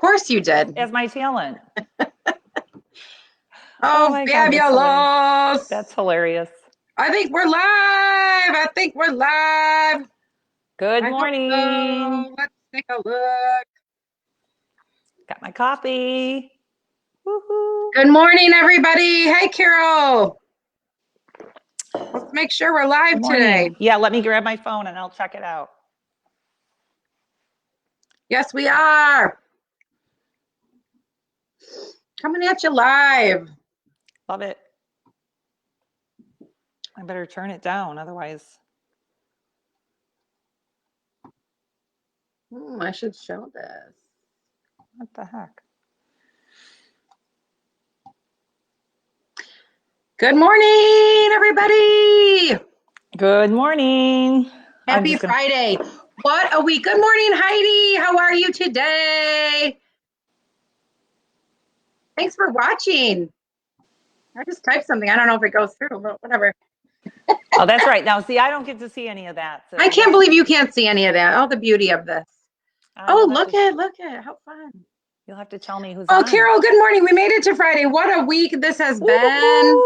course you did. as my talent. Oh, my God, fabulous. that's hilarious. I think we're live. I think we're live. Good I hope morning. so. Let's take a look. Got my coffee. Woohoo. Good morning, everybody. Hey, Carole. Let's make sure we're live Good morning. today. Yeah, let me grab my phone and I'll check it out. Yes, we are. Coming at you live. Love it. I better turn it down, otherwise. I should show this. What the heck? Good morning, everybody. Good morning. Happy Friday. What a week. Good morning, Heidi. How are you today? Thanks for watching. I just typed something. I don't know if it goes through, but whatever. Oh, that's right. Now, see, I don't get to see any of that. So I can't believe you can't see any of that. Oh, the beauty of this. Oh, look at how fun. You'll have to tell me who's Well, on. Carole, good morning. We made it to Friday. What a week this has been.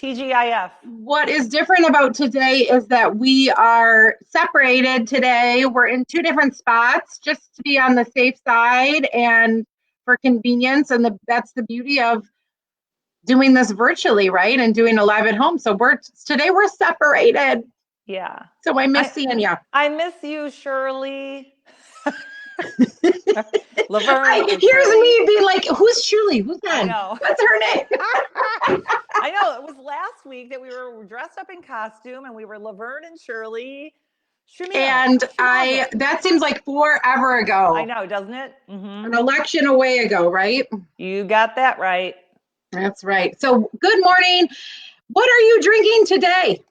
TGIF. What is different about today is that we are separated today. We're in two different spots just to be on the safe side and for convenience. And that's the beauty of doing this virtually, right? And doing a live at home. So today we're separated. Yeah. So I miss seeing you. I miss you, Shirley. Laverne. Here's me being like, who's Shirley? Who's that? I know. What's her name? I know. It was last week that we were dressed up in costume and we were Laverne and Shirley. And that seems like forever ago. I know, doesn't it? Mm-hmm. An election away ago, right? You got that right. That's right. So good morning. What are you drinking today?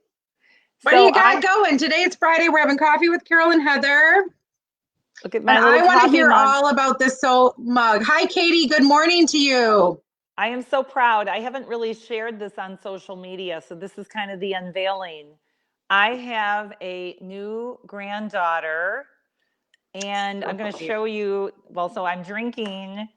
What do you got going? Today it's Friday. We're having coffee with Carole and Heather. Look at my and I want to hear all about this mug. Hi, Katie. Good morning to you. I am so proud. I haven't really shared this on social media, so this is kind of the unveiling. I have a new granddaughter, and I'm going to show you. Well, so I'm drinking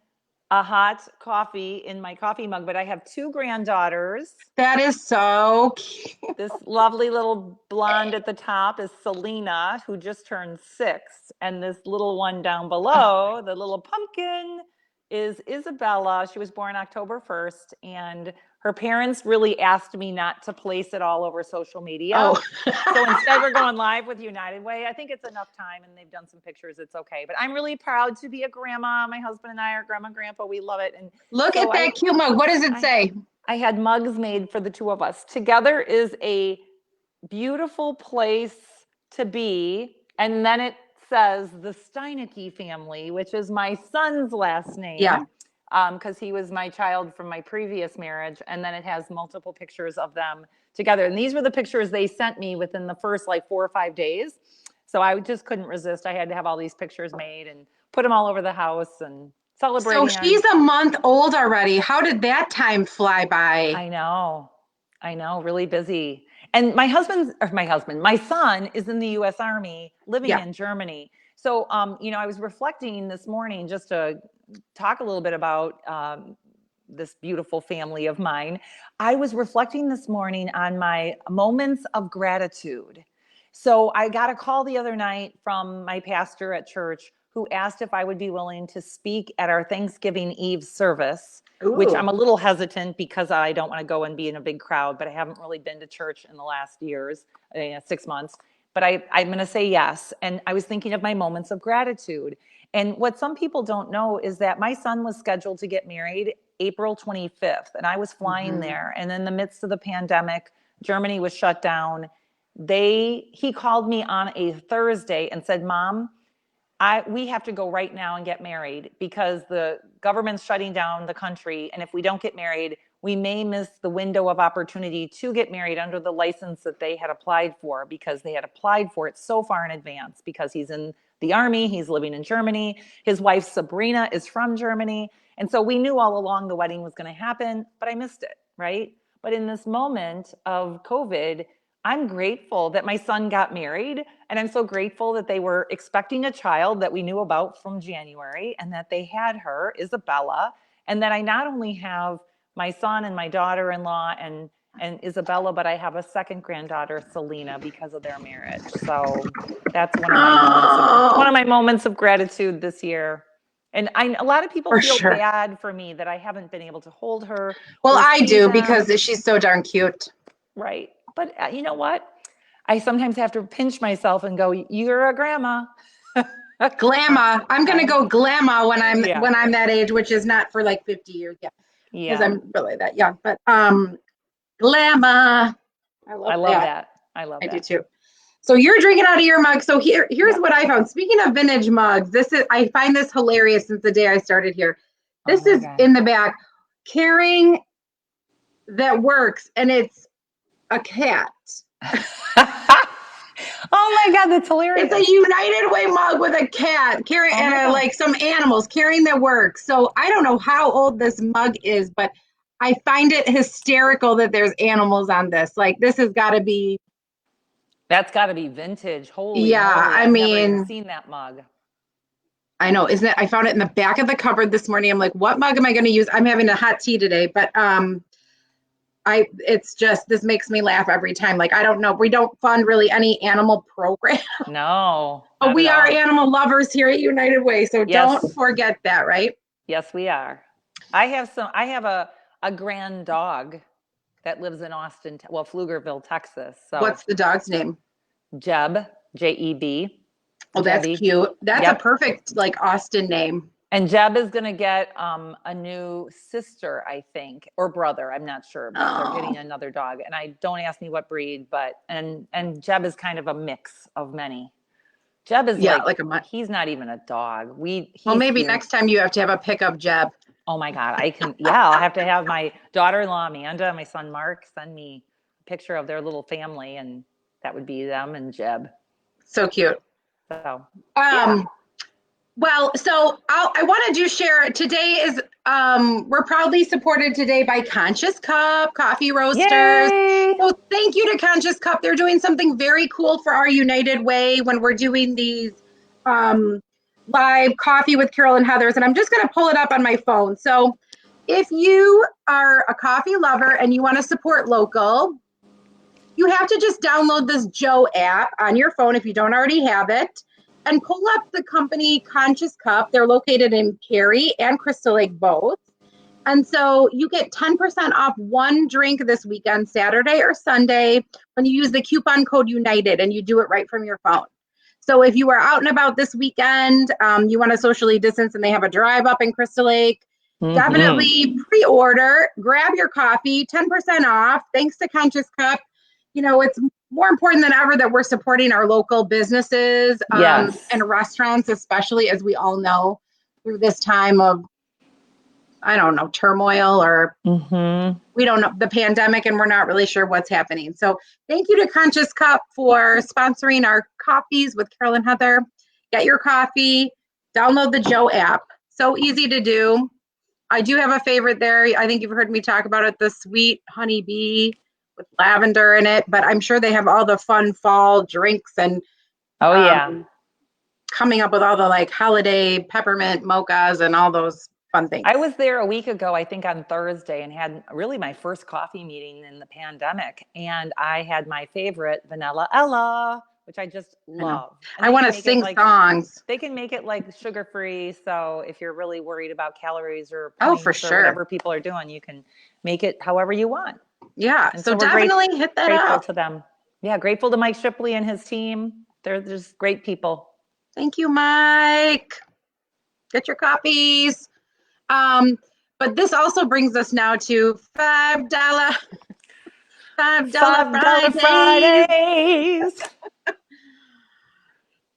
a hot coffee in my coffee mug, but I have two granddaughters. That is so cute. This lovely little blonde at the top is Selena, who just turned 6. And this little one down below, the little pumpkin, is Isabella. She was born October 1st. And her parents really asked me not to place it all over social media. Oh. So instead, we're going live with United Way. I think it's enough time, and they've done some pictures. It's okay. But I'm really proud to be a grandma. My husband and I are grandma and grandpa. We love it. And look at that cute mug. What does it say? I had mugs made for the two of us. Together is a beautiful place to be. And then it says the Steinecke family, which is my son's last name. Yeah. Because he was my child from my previous marriage. And then it has multiple pictures of them together. And these were the pictures they sent me within the first 4 or 5 days. So I just couldn't resist. I had to have all these pictures made and put them all over the house and celebrating. So she's a month old already. How did that time fly by? I know, really busy. And my son is in the U.S. Army living in Germany. So, I was reflecting this morning just to talk a little bit about this beautiful family of mine. I was reflecting this morning on my moments of gratitude. So I got a call the other night from my pastor at church who asked if I would be willing to speak at our Thanksgiving Eve service. Ooh. Which I'm a little hesitant because I don't want to go and be in a big crowd, but I haven't really been to church in the last 6 months. But I'm going to say yes. And I was thinking of my moments of gratitude. And what some people don't know is that my son was scheduled to get married April 25th, and I was flying there. And in the midst of the pandemic, Germany was shut down. He called me on a Thursday and said, Mom, we have to go right now and get married because the government's shutting down the country. And if we don't get married, we may miss the window of opportunity to get married under the license that they had applied for, because they had applied for it so far in advance, because he's in the Army, he's living in Germany. His wife, Sabrina, is from Germany. And so we knew all along the wedding was going to happen, but I missed it, right? But in this moment of COVID, I'm grateful that my son got married, and I'm so grateful that they were expecting a child that we knew about from January, and that they had her, Isabella, and that I not only have my son and my daughter-in-law and Isabella, but I have a second granddaughter, Selena, because of their marriage. So that's one Oh, of my moments of gratitude this year. And a lot of people for feel sure. bad for me that I haven't been able to hold her Well, or I see do because them. she's so darn cute. Right. But you know what? I sometimes have to pinch myself and go, "You're a grandma." Glamma. I'm gonna I'm, go glamma when I'm yeah, when I'm that age, which is not for like 50 years yet, because yeah. I'm really that young. But glamma. I I love love that. that. I love I do that. too. So you're drinking out of your mug. So here's Yep. what I found. Speaking of vintage mugs, I find this hilarious since the day I started here. Oh This my is god. in the back, caring that works, and it's a cat. Oh my god, that's It's a hilarious. United Way mug with a cat carrying Oh my and god. like some animals carrying their work. So I don't know how old this mug is, but I find it hysterical that there's animals on this. Like this has got to be, That's got to be vintage. Holy yeah. moly. I I've never even mean, seen that mug. I know, isn't it? I found it in the back of the cupboard this morning. I'm like, what mug am I going to use? I'm having a hot tea today, but it's just this makes me laugh every time. Like I don't know, we don't fund really any animal program. No, not at We are all. animal lovers here at United Way, so don't Yes. forget that, right? Yes, we are. I have a grand dog that lives in Austin, well, Pflugerville, Texas. So What's the dog's name? Jeb, Jeb, Oh, that's Jebby. cute. That's a Yep. perfect like Austin name. And Jeb is going to get a new sister, I think, or brother. I'm not sure, but they're Oh, getting another dog. And I don't ask me what breed, but and Jeb is kind of a mix of many. Jeb is yeah, like like a mutt. he's not even a dog. Well, He's maybe cute. next time you have to have a pickup Jeb. Oh my god, I can. Yeah, I'll have to have my daughter-in-law Amanda and my son Mark send me a picture of their little family, and that would be them and Jeb. So cute. So yeah, Um, well, so I want to do share today is we're proudly supported today by Conscious Cup Coffee Roasters. yay! So thank you to Conscious Cup. They're doing something very cool for our United Way when we're doing these um, live coffee with Carole and Heather's. And I'm just going to pull it up on my phone. So if you are a coffee lover and you want to support local, you have to just download this Joe app on your phone if you don't already have it and pull up the company Conscious Cup. They're located in Cary and Crystal Lake both. And so you get 10% off one drink this weekend, Saturday or Sunday, when you use the coupon code United and you do it right from your phone. So if you are out and about this weekend, you want to socially distance and they have a drive up in Crystal Lake, Mm-hmm. definitely pre-order, grab your coffee, 10% off. Thanks to Conscious Cup. You know, it's more important than ever that we're supporting our local businesses Yes. and restaurants, especially as we all know through this time of, I don't know, turmoil or Mm-hmm. we don't know the pandemic and we're not really sure what's happening. So thank you to Conscious Cup for sponsoring our coffees with Carole and Heather. Get your coffee, download the Joe app. So easy to do. I do have a favorite there. I think you've heard me talk about it, the sweet honey bee with lavender in it, but I'm sure they have all the fun fall drinks and Oh yeah. um, coming up with all the like holiday peppermint mochas and all those fun I things. was there a week ago, I think on Thursday, and had really my first coffee meeting in the pandemic. And I had my favorite Vanilla Ella, which I just I know. love. And I want to sing songs. they can make it like sugar free. So if you're really worried about calories or Oh, for points or sure. whatever people are doing, you can make it however you want. Yeah. And So so we're definitely hit that grateful up. to them. Yeah, grateful to Mike Shipley and his team. They're just great people. Thank you, Mike. Get your copies. Um, but this also brings us now to $5 $5 Fridays. Fridays.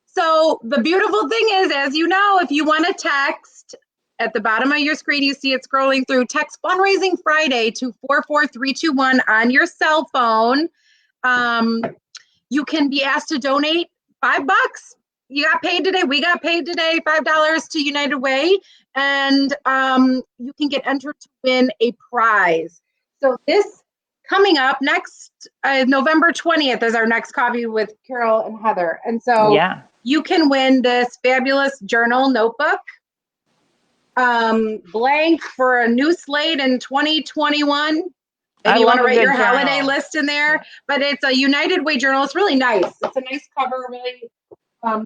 So the beautiful thing is, as you know, if you want to text at the bottom of your screen, you see it scrolling through, text Fundraising Friday to 44321 on your cell phone. Um, you can be asked to donate $5. You got paid today. We got paid today, $5 to United Way. And you can get entered to win a prize. So this coming up next November 20th is our next coffee with Carole and Heather. And so you can win this fabulous journal notebook, blank for a new slate in 2021. Maybe you want to write your holiday list in there, but it's a United Way journal. It's really nice. It's a nice cover, really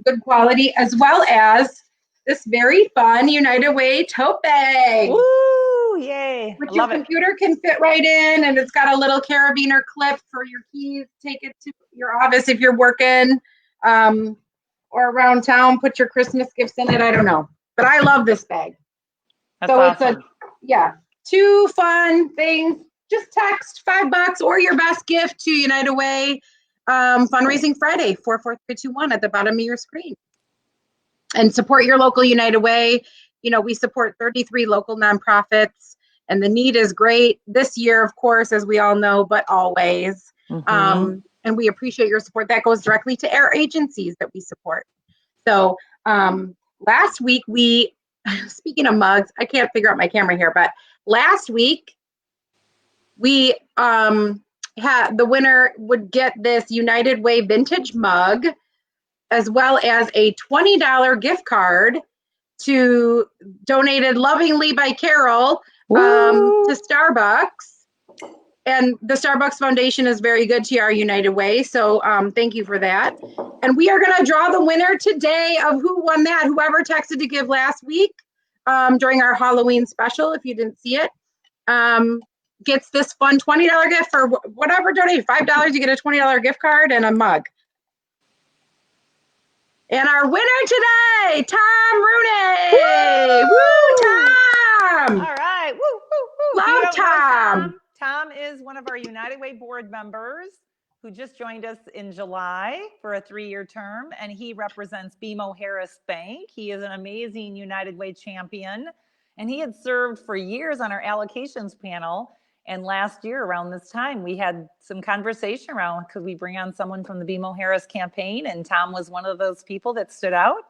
good quality, as well as this very fun United Way tote bag. Woo, yay. Which your computer can fit right in, and it's got a little carabiner clip for your keys. Take it to your office if you're working or around town. Put your Christmas gifts in it. I don't know. But I love this bag. That's so awesome. It's two fun things. Just text $5 or your best gift to United Way Fundraising Friday 44321 at the bottom of your screen. And support your local United Way. You know, we support 33 local nonprofits, and the need is great this year, of course, as we all know, but always. And we appreciate your support. That goes directly to our agencies that we support. So last week speaking of mugs, I can't figure out my camera here, but last week we had the winner would get this United Way vintage mug, as well as a $20 gift card donated lovingly by Carole to Starbucks. And the Starbucks Foundation is very good to our United Way. So thank you for that. And we are going to draw the winner today of who won that. Whoever texted to give last week during our Halloween special, if you didn't see it, gets this fun $20 gift for whatever donate. $5, you get a $20 gift card and a mug. And our winner today, Tom Rooney. Woo, Tom! All right. Woo, woo, woo. Love Tom. Tom is one of our United Way board members who just joined us in July for a 3-year term, and he represents BMO Harris Bank. He is an amazing United Way champion, and he had served for years on our allocations panel. And last year around this time, we had some conversation around, could we bring on someone from the BMO Harris campaign? And Tom was one of those people that stood out.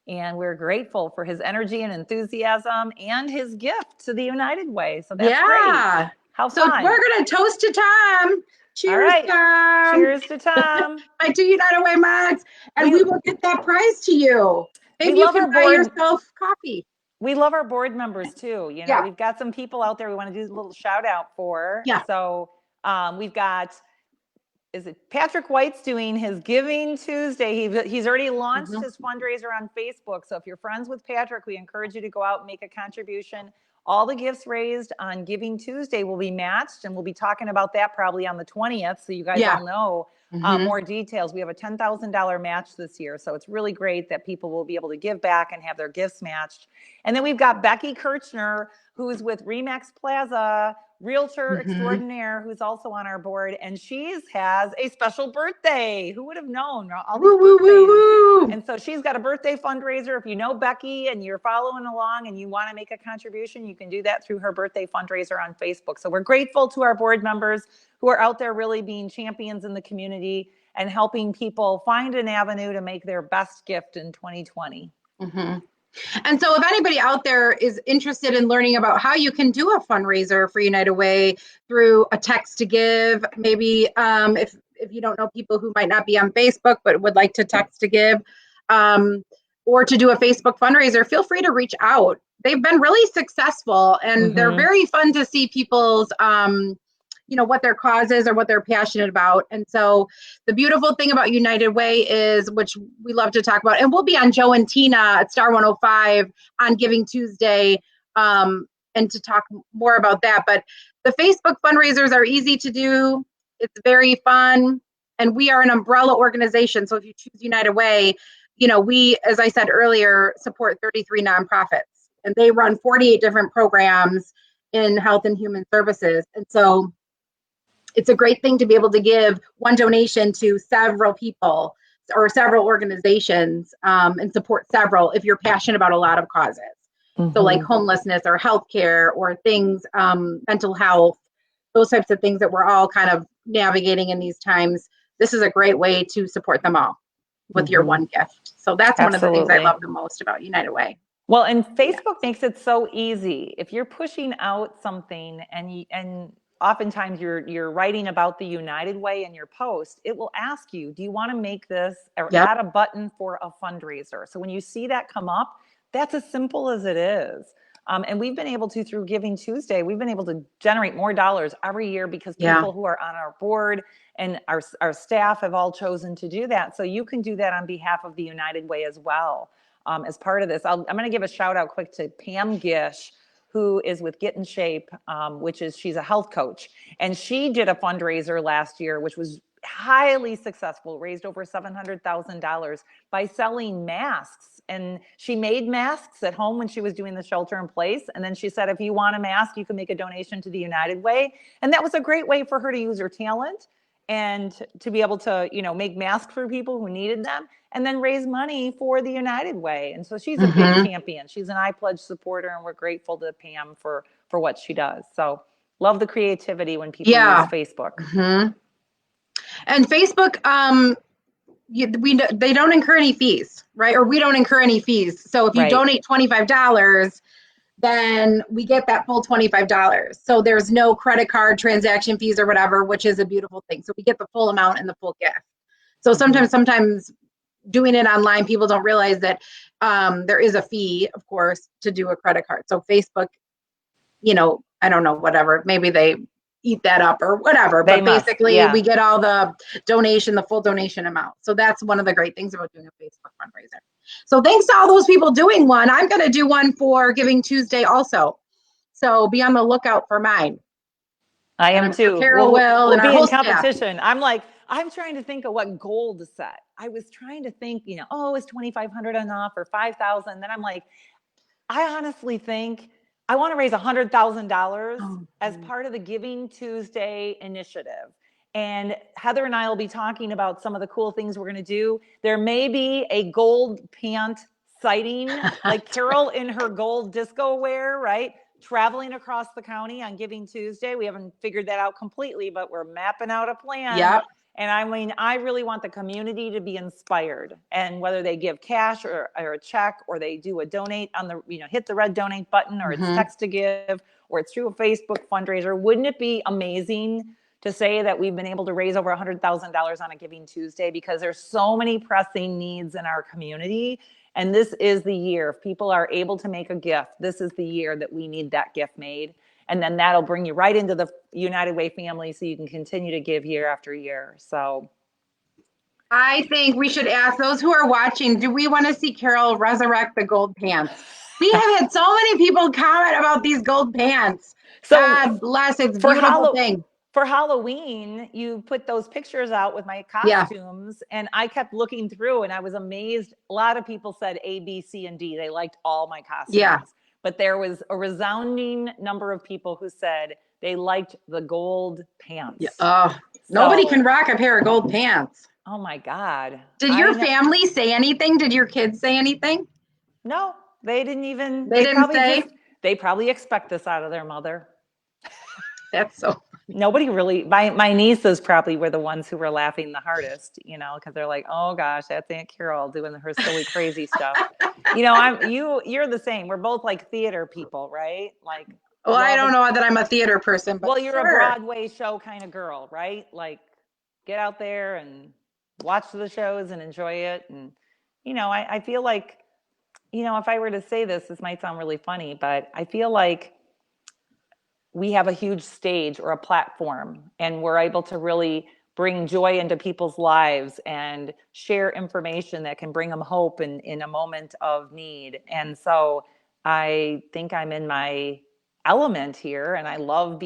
And we're grateful for his energy and enthusiasm and his gift to the United Way. So that's great. How fun. So we're going to toast to Tom. Cheers, Tom. Cheers to Tom. My two United Way mugs. And we will get that prize to you. Maybe you can buy yourself coffee. We love our board members too. You know, we've got some people out there we want to do a little shout out for. So we've got, is it Patrick White's doing his Giving Tuesday. He's already launched his fundraiser on Facebook. So if you're friends with Patrick, we encourage you to go out and make a contribution. All the gifts raised on Giving Tuesday will be matched, and we'll be talking about that probably on the 20th. So you guys all know more details. We have a $10,000 match this year. So it's really great that people will be able to give back and have their gifts matched. And then we've got Becky Kirchner, who's with Remax Plaza, realtor extraordinaire, who's also on our board. And she has a special birthday. Who would have known all these birthdays? And so she's got a birthday fundraiser. If you know Becky and you're following along and you want to make a contribution, you can do that through her birthday fundraiser on Facebook. So we're grateful to our board members who are out there really being champions in the community and helping people find an avenue to make their best gift in 2020. And so if anybody out there is interested in learning about how you can do a fundraiser for United Way through a text to give, maybe if you don't know people who might not be on Facebook but would like to text to give, or to do a Facebook fundraiser, feel free to reach out. They've been really successful, and they're very fun to see people's what their cause is or what they're passionate about. And so the beautiful thing about United Way is, which we love to talk about, and we'll be on Joe and Tina at Star 105 on Giving Tuesday, and to talk more about that. But the Facebook fundraisers are easy to do. It's very fun. And we are an umbrella organization. So if you choose United Way, we, as I said earlier, support 33 nonprofits, and they run 48 different programs in health and human services. And so it's a great thing to be able to give one donation to several people or several organizations, and support several if you're passionate about a lot of causes. So like homelessness or healthcare or things, mental health, those types of things that we're all kind of navigating in these times. This is a great way to support them all with your one gift. So that's one of the things I love the most about United Way. Well, and Facebook makes it so easy. If you're pushing out something and oftentimes you're writing about the United Way in your post, it will ask you, do you want to make this or Yep. add a button for a fundraiser? So when you see that come up, that's as simple as it is. And we've been able to, through Giving Tuesday, we've been able to generate more dollars every year because Yeah. people who are on our board and our staff have all chosen to do that. So you can do that on behalf of the United Way as well. As part of this, I'm going to give a shout out quick to Pam Gish, who is with Get in Shape, which is, she's a health coach. And she did a fundraiser last year, which was highly successful, raised over $700,000 by selling masks. And she made masks at home when she was doing the shelter in place. And then she said, if you want a mask, you can make a donation to the United Way. And that was a great way for her to use her talent and to be able to, make masks for people who needed them and then raise money for the United Way. And so she's a big champion. She's an iPledge supporter, and we're grateful to Pam for what she does. So love the creativity when people use Facebook. And Facebook, they don't incur any fees, right? Or we don't incur any fees. So if you donate $25, then we get that full $25. So there's no credit card transaction fees or whatever, which is a beautiful thing. So we get the full amount and the full gift. So sometimes doing it online, people don't realize that there is a fee, of course, to do a credit card. So Facebook, I don't know, whatever, maybe they eat that up or whatever, but basically we get all the full donation amount. So that's one of the great things about doing a Facebook fundraiser. So thanks to all those people doing one. I'm going to do one for Giving Tuesday also. So be on the lookout for mine. I am too. Carole will, and we'll our be whole in competition. Staff. I'm trying to think of what goal to set. I was trying to think, is 2,500 enough or 5,000? Then I'm like, I honestly think I want to raise $100,000 as part of the Giving Tuesday initiative. And Heather and I will be talking about some of the cool things we're going to do. There may be a gold pant sighting, like Carole in her gold disco wear, right? Traveling across the county on Giving Tuesday. We haven't figured that out completely, but we're mapping out a plan. Yep. And I really want the community to be inspired, and whether they give cash or a check, or they do a donate on the, hit the red donate button, or it's text to give, or it's through a Facebook fundraiser. Wouldn't it be amazing to say that we've been able to raise over $100,000 on a Giving Tuesday, because there's so many pressing needs in our community. And this is the year, if people are able to make a gift, this is the year that we need that gift made. And then that'll bring you right into the United Way family, so you can continue to give year after year. So I think we should ask those who are watching, do we want to see Carole resurrect the gold pants? We have had so many people comment about these gold pants. So God bless, it's a beautiful thing. For Halloween, you put those pictures out with my costumes, and I kept looking through, and I was amazed. A lot of people said A, B, C, and D. They liked all my costumes. Yeah. But there was a resounding number of people who said they liked the gold pants. Yeah. Nobody can rock a pair of gold pants. Oh my God. Did your family say anything? Did your kids say anything? No, they didn't even. They didn't say? They probably expect this out of their mother. That's so funny. Nobody really, my nieces probably were the ones who were laughing the hardest, because they're like, oh gosh, that's Aunt Carole doing her silly, crazy stuff. You're the same. We're both like theater people, right? Like, well, I don't know that I'm a theater person, but you're a Broadway show kind of girl, right? Like, get out there and watch the shows and enjoy it. And, I feel like, if I were to say this might sound really funny, but I feel like we have a huge stage or a platform, and we're able to really bring joy into people's lives and share information that can bring them hope in a moment of need. And so I think I'm in my element here, and I love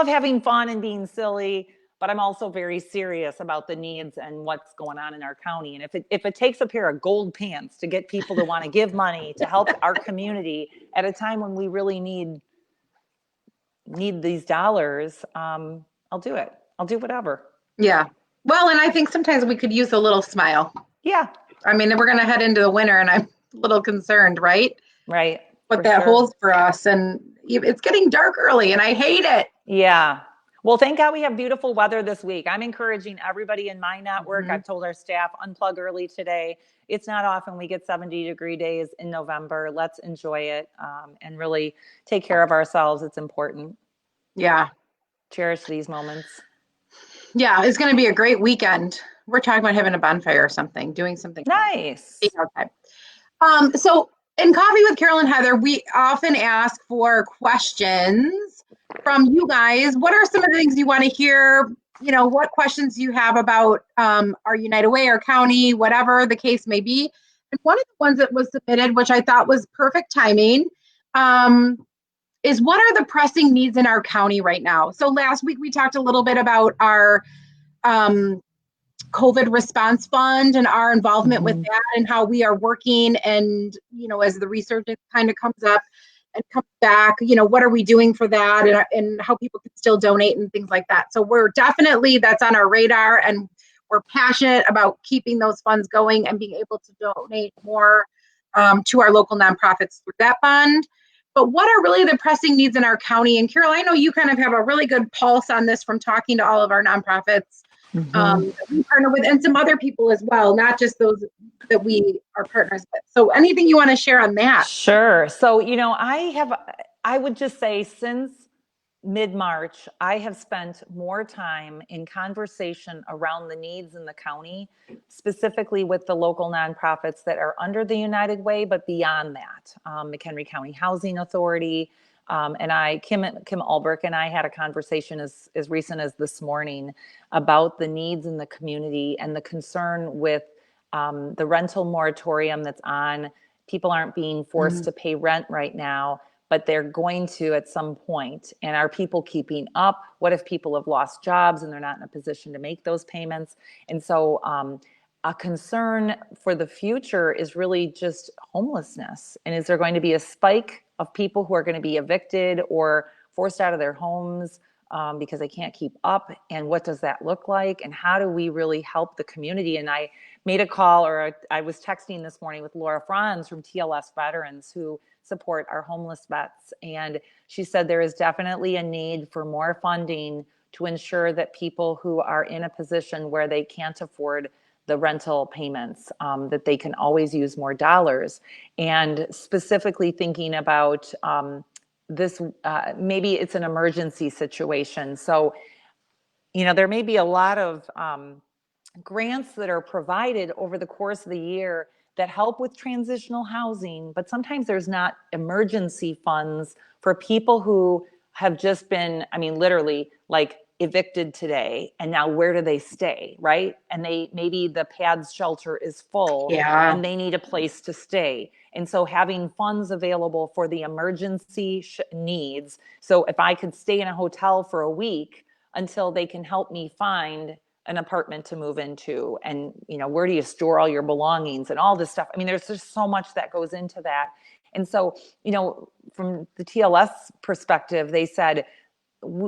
having fun and being silly, but I'm also very serious about the needs and what's going on in our county. And if it takes a pair of gold pants to get people to want to give money to help our community at a time when we really need these dollars, I'll do it. I'll do whatever. Yeah. Well, and I think sometimes we could use a little smile. Yeah. I mean, we're going to head into the winter, and I'm a little concerned, right? Right. What that holds for us. And it's getting dark early, and I hate it. Yeah. Well, thank God we have beautiful weather this week. I'm encouraging everybody in my network. I've told our staff, unplug early today. It's not often we get 70-degree days in November. Let's enjoy it, and really take care of ourselves. It's important. Yeah. cherish these moments. Yeah, it's going to be a great weekend. We're talking about having a bonfire or something, doing something fun. Nice. Outside. So in Coffee with Carole and Heather, we often ask for questions from you guys. What are some of the things you want to hear? You know, what questions you have about our United Way, our county, whatever the case may be. And one of the ones that was submitted, which I thought was perfect timing, is what are the pressing needs in our county right now? So last week we talked a little bit about our um, COVID response fund and our involvement with that and how we are working. And, you know, as the research kind of comes up and comes back, you know, what are we doing for that and how people can still donate and things like that. So we're definitely, that's on our radar, and we're passionate about keeping those funds going and being able to donate more to our local nonprofits through that fund. But what are really the pressing needs in our county? And Carole, I know you kind of have a really good pulse on this from talking to all of our nonprofits that we partner with, and some other people as well, not just those that we are partners with. So anything you want to share on that? Sure. So, I would just say since mid-March, I have spent more time in conversation around the needs in the county, specifically with the local nonprofits that are under the United Way, but beyond that. McHenry County Housing Authority, Kim Ulbrich and I had a conversation as recent as this morning about the needs in the community and the concern with the rental moratorium that's on. People aren't being forced to pay rent right now, but they're going to at some point. And are people keeping up? What if people have lost jobs and they're not in a position to make those payments? And so a concern for the future is really just homelessness. And is there going to be a spike of people who are going to be evicted or forced out of their homes because they can't keep up? And what does that look like? And how do we really help the community? And I made a call, or I was texting this morning with Laura Franz from TLS Veterans, who support our homeless vets. And she said there is definitely a need for more funding to ensure that people who are in a position where they can't afford the rental payments, that they can always use more dollars. And specifically thinking about this, maybe it's an emergency situation. So, there may be a lot of grants that are provided over the course of the year that help with transitional housing, but sometimes there's not emergency funds for people who have just been, literally like evicted today, and now where do they stay, right? And maybe the PADS shelter is full Yeah. and they need a place to stay. And so having funds available for the emergency needs. So if I could stay in a hotel for a week until they can help me find an apartment to move into, and where do you store all your belongings and all this stuff. There's just so much that goes into that. And so from the TLS perspective, they said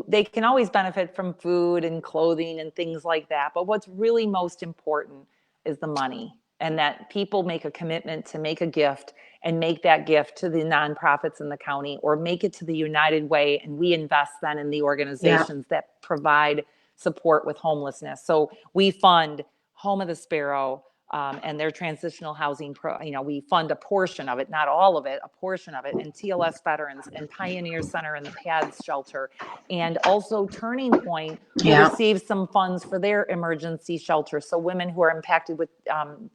they can always benefit from food and clothing and things like that, but what's really most important is the money, and that people make a commitment to make a gift, and make that gift to the nonprofits in the county, or make it to the United Way, and we invest then in the organizations that provide support with homelessness. So we fund Home of the Sparrow and their transitional housing we fund a portion of it, not all of it, a portion of it, and TLS Veterans and Pioneer Center and the PADS shelter, and also Turning Point, who receives some funds for their emergency shelter. So women who are impacted with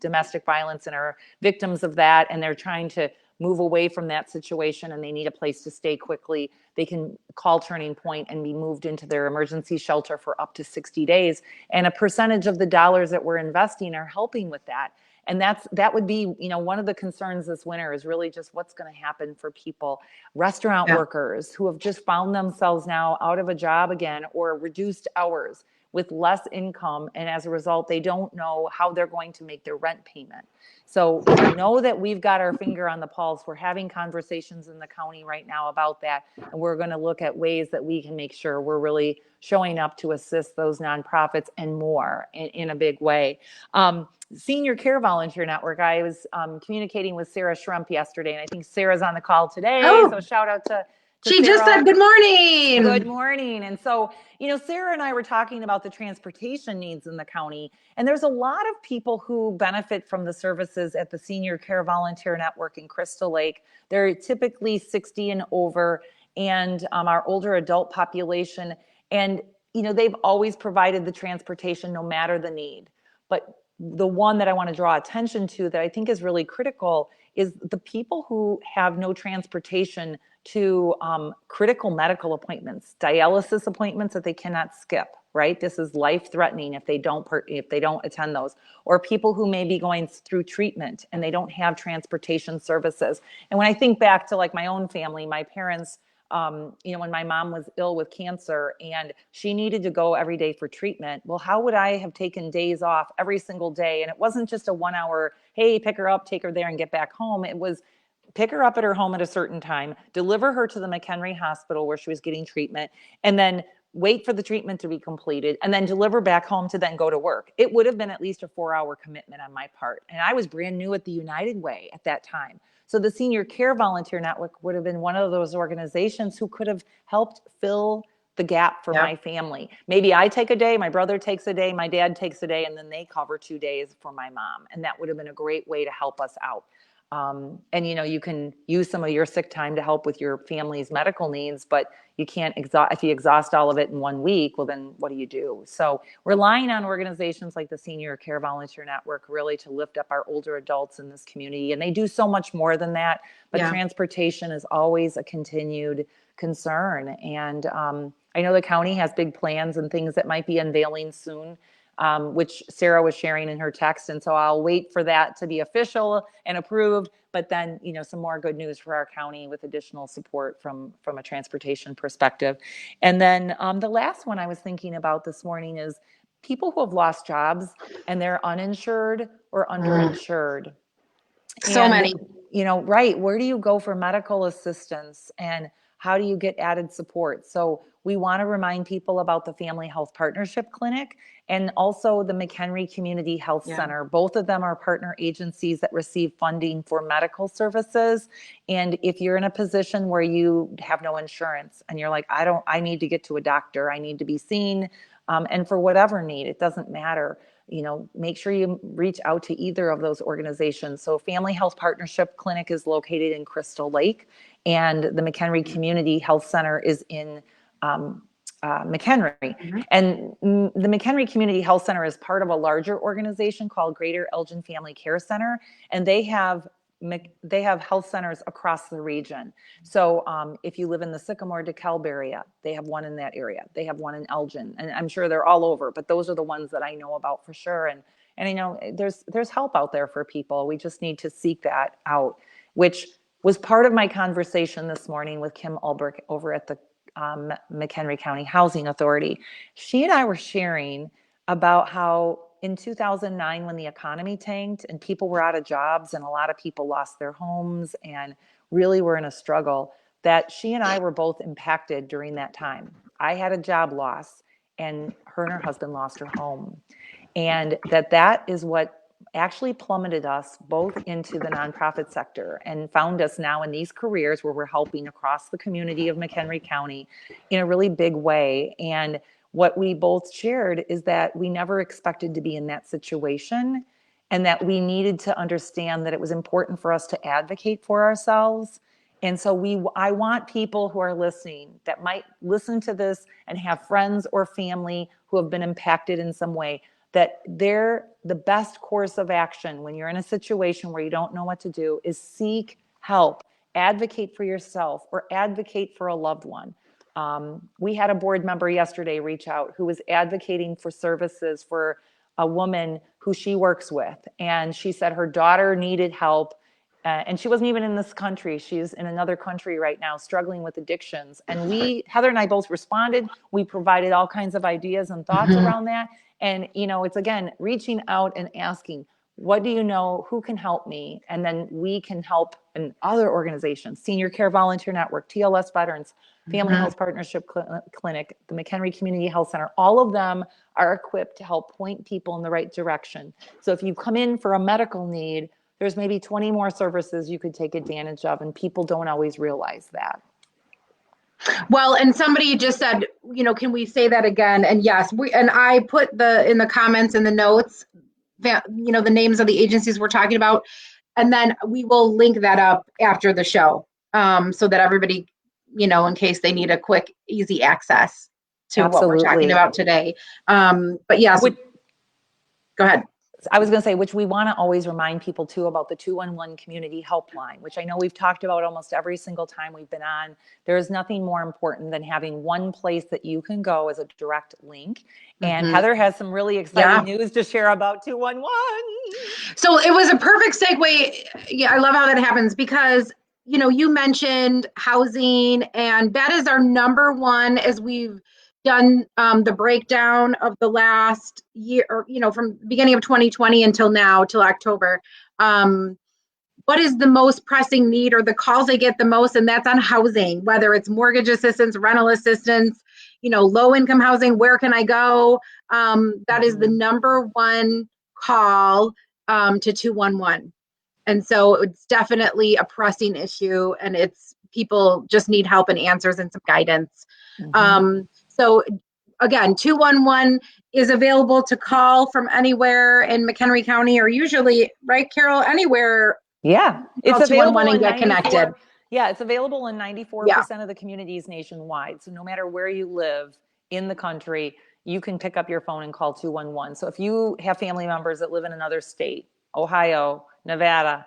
domestic violence and are victims of that, and they're trying to move away from that situation and they need a place to stay quickly, they can call Turning Point and be moved into their emergency shelter for up to 60 days. And a percentage of the dollars that we're investing are helping with that. And that would be, one of the concerns this winter is really just what's going to happen for people, restaurant workers who have just found themselves now out of a job again, or reduced hours with less income. And as a result, they don't know how they're going to make their rent payment. So know that we've got our finger on the pulse. We're having conversations in the county right now about that. And we're going to look at ways that we can make sure we're really showing up to assist those nonprofits and more in a big way. Senior Care Volunteer Network, I was communicating with Sarah Schrump yesterday, and I think Sarah's on the call today. So shout out to She Sarah. Just said good morning. Good morning. And so, Sarah and I were talking about the transportation needs in the county, and there's a lot of people who benefit from the services at the Senior Care Volunteer Network in Crystal Lake. They're typically 60 and over, and our older adult population. And, they've always provided the transportation no matter the need. But the one that I want to draw attention to that I think is really critical is the people who have no transportation to critical medical appointments, dialysis appointments that they cannot skip. Right, this is life threatening if they don't attend those, or people who may be going through treatment and they don't have transportation services. And when I think back to like my own family, my parents, when my mom was ill with cancer and she needed to go every day for treatment, well, how would I have taken days off every single day? And it wasn't just a 1 hour, hey, pick her up, take her there and get back home. It was pick her up at her home at a certain time, deliver her to the McHenry Hospital where she was getting treatment, and then wait for the treatment to be completed, and then deliver back home to then go to work. It would have been at least a 4 hour commitment on my part. And I was brand new at the United Way at that time. So the Senior Care Volunteer Network would have been one of those organizations who could have helped fill the gap for my family. Maybe I take a day, my brother takes a day, my dad takes a day, and then they cover 2 days for my mom. And that would have been a great way to help us out. And you can use some of your sick time to help with your family's medical needs, but you can't if you exhaust all of it in 1 week, well, then what do you do? So relying on organizations like the Senior Care Volunteer Network really to lift up our older adults in this community. And they do so much more than that, but transportation is always a continued concern. And I know the county has big plans and things that might be unveiling soon, which Sarah was sharing in her text. And so I'll wait for that to be official and approved. But then, some more good news for our county with additional support from a transportation perspective. And then the last one I was thinking about this morning is people who have lost jobs and they're uninsured or underinsured. So many. Right, where do you go for medical assistance and how do you get added support? So we want to remind people about the Family Health Partnership Clinic and also the McHenry Community Health Center. Both of them are partner agencies that receive funding for medical services. And if you're in a position where you have no insurance and you're like, I need to get to a doctor, I need to be seen, and for whatever need, it doesn't matter. Make sure you reach out to either of those organizations. So Family Health Partnership Clinic is located in Crystal Lake, and the McHenry Community Health Center is in McHenry. And the McHenry Community Health Center is part of a larger organization called Greater Elgin Family Care Center, and they have health centers across the region. So if you live in the Sycamore DeKalb area, they have one in that area. They have one in Elgin, and I'm sure they're all over, but those are the ones that I know about for sure. And I know there's help out there for people. We just need to seek that out, which was part of my conversation this morning with Kim Ulbrich over at the McHenry County Housing Authority. She and I were sharing about how in 2009, when the economy tanked and people were out of jobs and a lot of people lost their homes and really were in a struggle, that she and I were both impacted during that time. I had a job loss and her husband lost her home. And that is what actually plummeted us both into the nonprofit sector and found us now in these careers where we're helping across the community of McHenry County in a really big way. And what we both shared is that we never expected to be in that situation and that we needed to understand that it was important for us to advocate for ourselves. And so I want people who are listening that might listen to this and have friends or family who have been impacted in some way, that the best course of action when you're in a situation where you don't know what to do is seek help, advocate for yourself, or advocate for a loved one. We had a board member yesterday reach out who was advocating for services for a woman who she works with. And she said her daughter needed help. And she wasn't even in this country. She's in another country right now, struggling with addictions. And Heather and I both responded. We provided all kinds of ideas and thoughts around that. And, it's again, reaching out and asking, what do you know? Who can help me? And then we can help in other organizations, Senior Care Volunteer Network, TLS Veterans, Family Health Partnership Clinic, the McHenry Community Health Center. All of them are equipped to help point people in the right direction. So if you come in for a medical need, there's maybe 20 more services you could take advantage of, and people don't always realize that. Well, and somebody just said, can we say that again? And yes, I put in the comments and the notes, the names of the agencies we're talking about, and then we will link that up after the show, so that everybody, in case they need a quick, easy access. to what we're talking Absolutely. about today. But yes, Which, go ahead. I was going to say, which we want to always remind people too about the 211 community helpline, which I know we've talked about almost every single time we've been on. There is nothing more important than having one place that you can go as a direct link. And Mm-hmm. Heather has some really exciting news to share about 211. So it was a perfect segue. Yeah, I love how that happens because you mentioned housing, and that is our number one as we've done the breakdown of the last year, or from beginning of 2020 until now, till October. What is the most pressing need, or the calls I get the most, and that's on housing, whether it's mortgage assistance, rental assistance, low income housing. Where can I go? That is the number one call to 211. And so it's definitely a pressing issue, and it's people just need help and answers and some guidance. So again, 211 is available to call from anywhere in McHenry County, or usually, right, Carole, anywhere. Yeah, Call it's 211 available and in get connected. 94. Yeah, it's available in Yeah. 94% of the communities nationwide. So no matter where you live in the country, you can pick up your phone and call 211. So if you have family members that live in another state, Ohio, Nevada,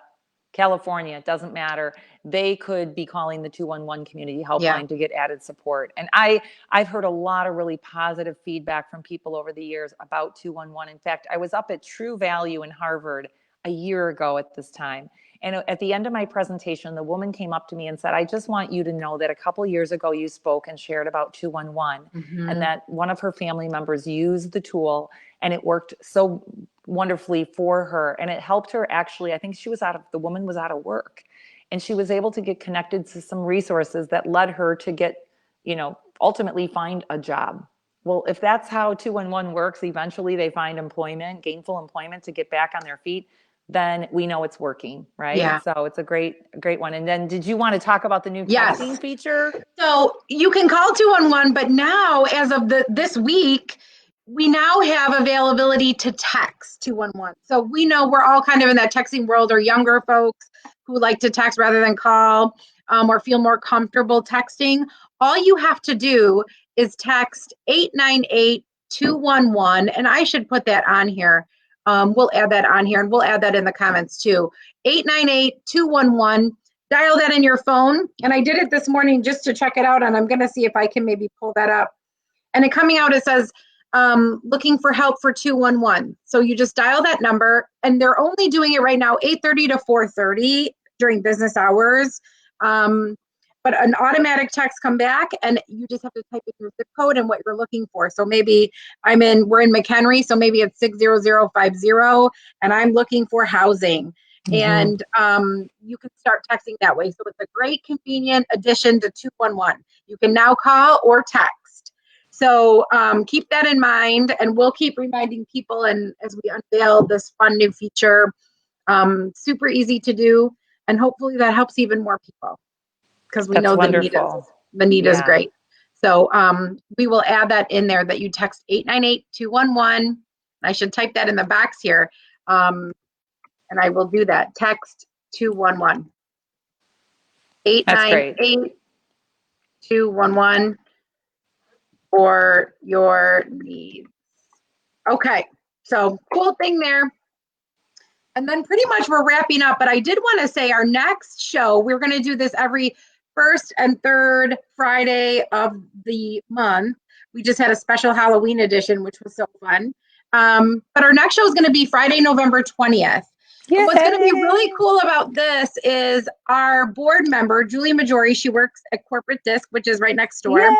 California, it doesn't matter. They could be calling the 211 community Yeah. helpline to get added support. And I've heard a lot of really positive feedback from people over the years about 211. In fact, I was up at True Value in Harvard a year ago at this time. And at the end of my presentation, the woman came up to me and said, I just want you to know that a couple years ago you spoke and shared about 211, and that one of her family members used the tool and it worked so wonderfully for her. And it helped her actually, I think the woman was out of work, and she was able to get connected to some resources that led her to get, ultimately find a job. Well, if that's how 211 works, eventually they find employment, gainful employment, to get back on their feet, then we know it's working, right? Yeah. So it's a great one. And then did you want to talk about the new Yes. texting feature? So you can call 211, but now, as of this week, we now have availability to text 211. So we know we're all kind of in that texting world, or younger folks who like to text rather than call, or feel more comfortable texting. All you have to do is text 898-211, and I should put that on here. We'll add that on here, and we'll add that in the comments too. 898-211. Dial that in your phone. And I did it this morning just to check it out, and I'm going to see if I can maybe pull that up. And it coming out, it says, looking for help for 211. So you just dial that number, and they're only doing it right now 8:30 to 4:30 during business hours. But an automatic text come back, and you just have to type in your zip code and what you're looking for. So maybe we're in McHenry, so maybe it's 60050, and I'm looking for housing. And you can start texting that way. So it's a great, convenient addition to 211. You can now call or text. So keep that in mind, and we'll keep reminding people, and as we unveil this fun new feature, super easy to do, and hopefully that helps even more people, because we That's know wonderful. the need is Yeah. great. So we will add that in there, that you text 898-211. I should type that in the box here. And I will do that. Text 211. That's great. 898-211 for your needs. Okay, so cool thing there. And then pretty much we're wrapping up, but I did want to say our next show, we're going to do this every first and third Friday of the month. We just had a special Halloween edition, which was so fun. But our next show is going to be Friday, November 20th. And what's going to be really cool about this is our board member, Julie Majori, she works at Corporate Disc, which is right next door. Yeah.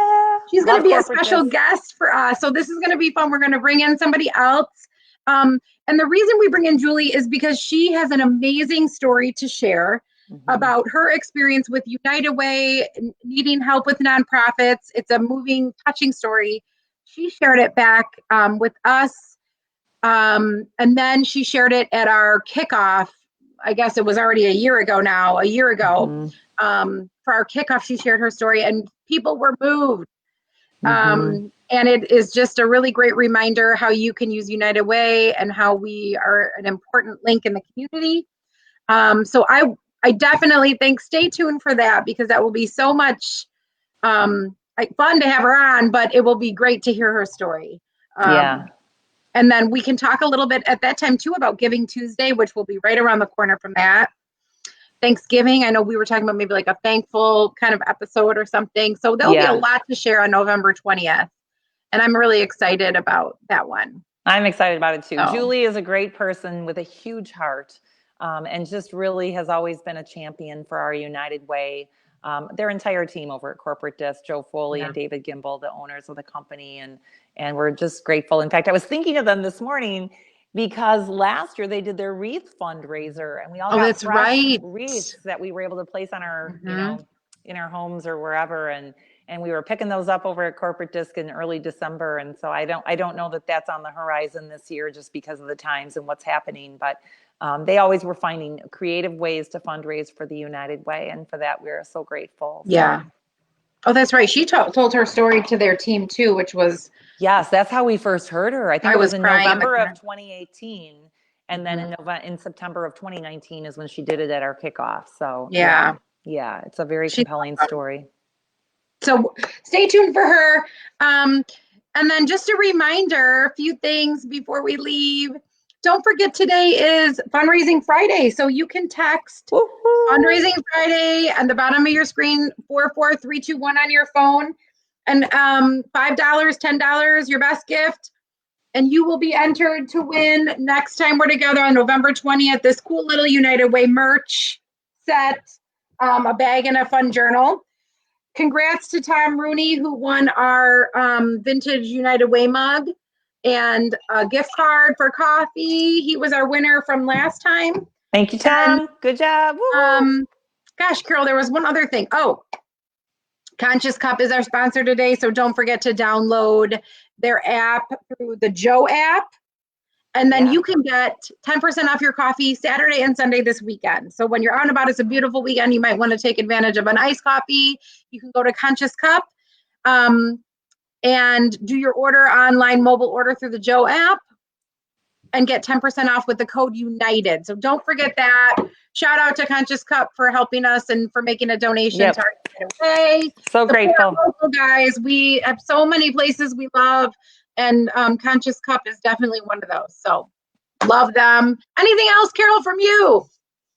She's going to be a Corporate special Disc. guest for us. So this is going to be fun. We're going to bring in somebody else. And the reason we bring in Julie is because she has an amazing story to share about her experience with United Way, needing help with nonprofits. It's a moving, touching story. She shared it back with us. And then she shared it at our kickoff. I guess it was already a year ago. For our kickoff, she shared her story, and people were moved. And it is just a really great reminder how you can use United Way and how we are an important link in the community. So I definitely think stay tuned for that, because that will be so much like fun to have her on, but it will be great to hear her story. Yeah. And then we can talk a little bit at that time too about Giving Tuesday, which will be right around the corner from that. Thanksgiving, I know we were talking about maybe like a thankful kind of episode or something. So there'll be a Yeah. lot to share on November 20th. And I'm really excited about that one. I'm excited about it too. So, Julie is a great person with a huge heart, and just really has always been a champion for our United Way. Their entire team over at Corporate Disc, Joe Foley yeah. and David Gimbel, the owners of the company, and we're just grateful. In fact, I was thinking of them this morning because last year they did their wreath fundraiser, and we all Oh, got that's fresh right. wreaths that we were able to place on our, Hmm. in our homes or wherever, and we were picking those up over at Corporate Disc in early December. And so I don't know that that's on the horizon this year just because of the times and what's happening. But they always were finding creative ways to fundraise for the United Way, and for that we're so grateful. Yeah. So Oh, that's right. She told her story to their team too, which was, yes, that's how we first heard her. I think I it was was in crying in the November of corner. 2018, and then Hmm. in September of 2019 is when she did it at our kickoff. So yeah, Yeah. yeah, it's a very She's compelling awesome. story. So stay tuned for her. Um, and then just a reminder, a few things before we leave. Don't forget today is Fundraising Friday. So you can text Woohoo! Fundraising Friday on the bottom of your screen, 44321 on your phone. And $5, $10, your best gift. And you will be entered to win next time we're together on November 20th, this cool little United Way merch set, a bag and a fun journal. Congrats to Tom Rooney, who won our vintage United Way mug and a gift card for coffee. He was our winner from last time. Thank you, And Tom. Good job. Woohoo! um, gosh, Carole, there was one other thing. Oh, Conscious Cup is our sponsor today, so don't forget to download their app through the Joe app. And then Yeah. you can get 10% off your coffee Saturday and Sunday this weekend. So when you're out and about, it's a beautiful weekend. You might want to take advantage of an iced coffee. You can go to Conscious Cup um, and do your order online, mobile order through the Joe app, and get 10% off with the code United. So don't forget that. Shout out to Conscious Cup for helping us and for making a donation to Yep. our United Way. So Support grateful. local guys. We have so many places we love, and Conscious Cup is definitely one of those. So love them. Anything else, Carole, from you?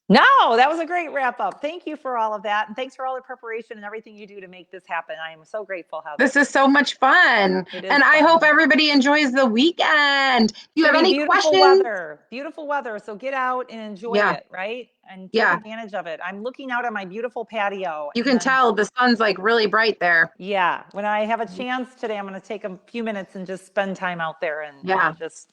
No, that was a great wrap up. Thank you for all of that. And thanks for all the preparation and everything you do to make this happen. I am so grateful, This Heather. is so much fun. It is And I hope fun. everybody enjoys the weekend. If you Should have be any beautiful questions, weather. Beautiful weather. So get out and enjoy yeah, it, right? And take yeah. advantage of it. I'm looking out on my beautiful patio, You can and tell the sun's like really bright there. yeah, when I have a chance today, I'm going to take a few minutes and just spend time out there Yeah, and just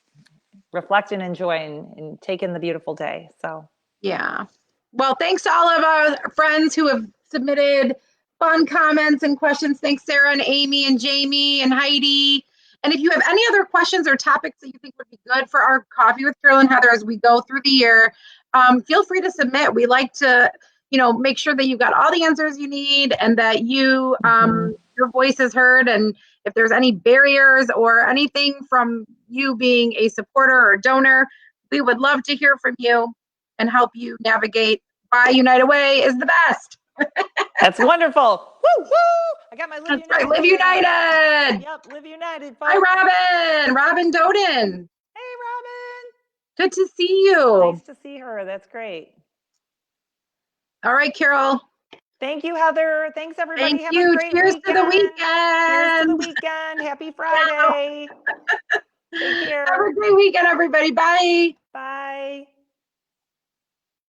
reflect and enjoy and take in the beautiful day. So yeah. Well, thanks to all of our friends who have submitted fun comments and questions. Thanks, Sarah and Amy and Jamie and Heidi. And if you have any other questions or topics that you think would be good for our Coffee with Carole and Heather as we go through the year, feel free to submit. We like to, make sure that you've got all the answers you need and that mhm. your voice is heard. And if there's any barriers or anything from you being a supporter or donor, we would love to hear from you and help you navigate why United Way is the best. That's wonderful. Woo woo! I got my Live That's right. United Live shirt. United. Yep, Live United, Hi, folks. Robin Doden. Hey, Robin. Good to see you. Nice to see her. That's great. All right, Carole. Thank you, Heather. Thanks, Thank everybody. Have a you. great Cheers to the weekend. Cheers to the weekend. weekend. Happy Yeah. Friday. Take Have care. a great weekend, everybody. Bye. Bye.